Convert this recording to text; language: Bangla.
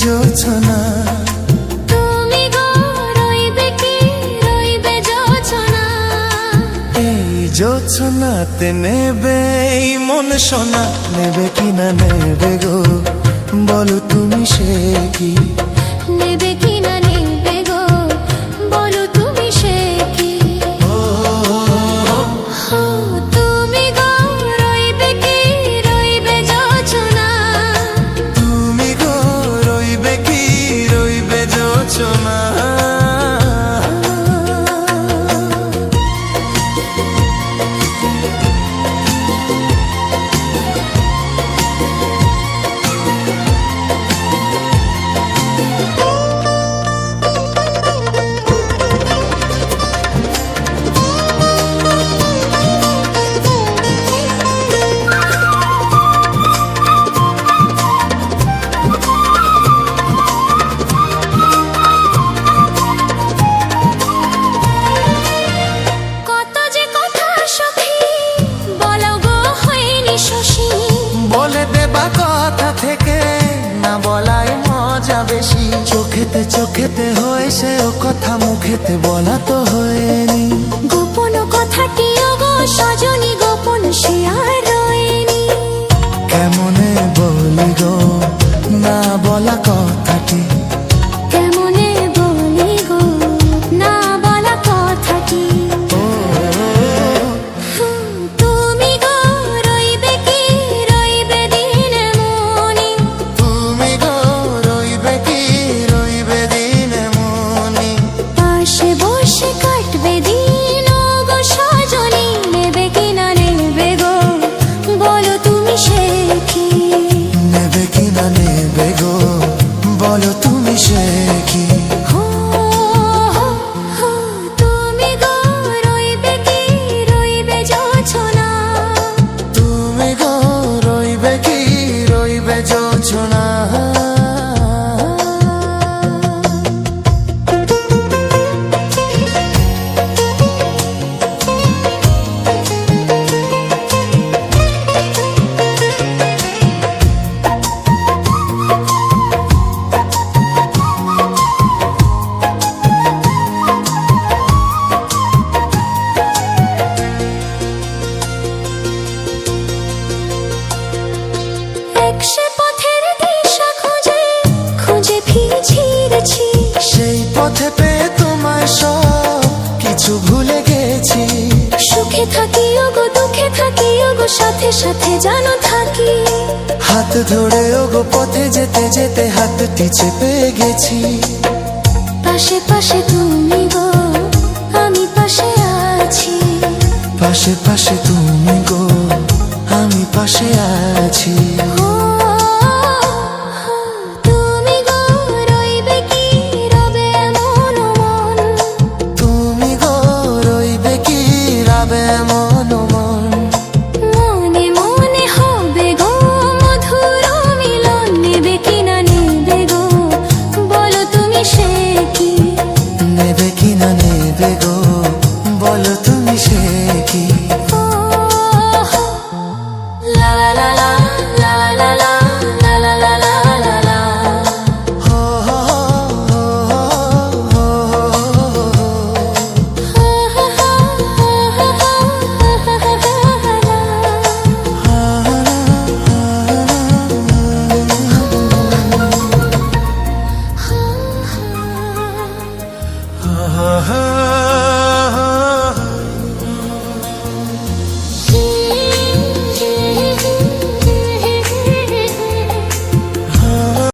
জোছনা তুমি গো রইবে কি রইবে জোছনা এই জোছনাতে নেবে এই মন সোনা নেবে কি না নেবে গো বলো তুমি সে কি নেবে কি না নেবে গো বলো তুমি সে কি তুমি গো রইবে কি রইবে জোছনা তুমি গো রইবে কি রইবে জোছনা কথা থেকে না বলাই মজা বেশি চোখেতে চোখেতে হয়েছে ও কথা মুখেতে বলা তো হয়নি গোপন কথাটি গো সজনী গোপন সে আর রয়নি কেমনে বলি গো না বলা কথাটি কেমনে বলি গো না বলা কথাটি তুমি গো রইবে কি রইবে দিন মনি তুমি গো রইবে কি রইবে দিন মনি পাশে বসে কাটবে দিন গো সজনী নেবে কি না নেবে গো বলো তুমি সে কি নেবে কি না নেবে গো বলো তুমি সে কি তুমি গো রইবে কি রইবে জোছনা তুমি গো রইবে কি রইবে জোছনা একশে পথের দিশা খুঁজে খুঁজে ফিরেছি সেই পথে পেয়ে তোমায় সব কিছু ভুলে গেছি সুখে থাকি গো দুঃখে থাকি গো সাথে সাথে জানো থাকি হাত ধরে ওগো পথে যেতে যেতে হাতটি চেপে গেছি পাশে পাশে তুমি গো আমি পাশে আছি পাশে পাশে তুমি গো আমি পাশে আছি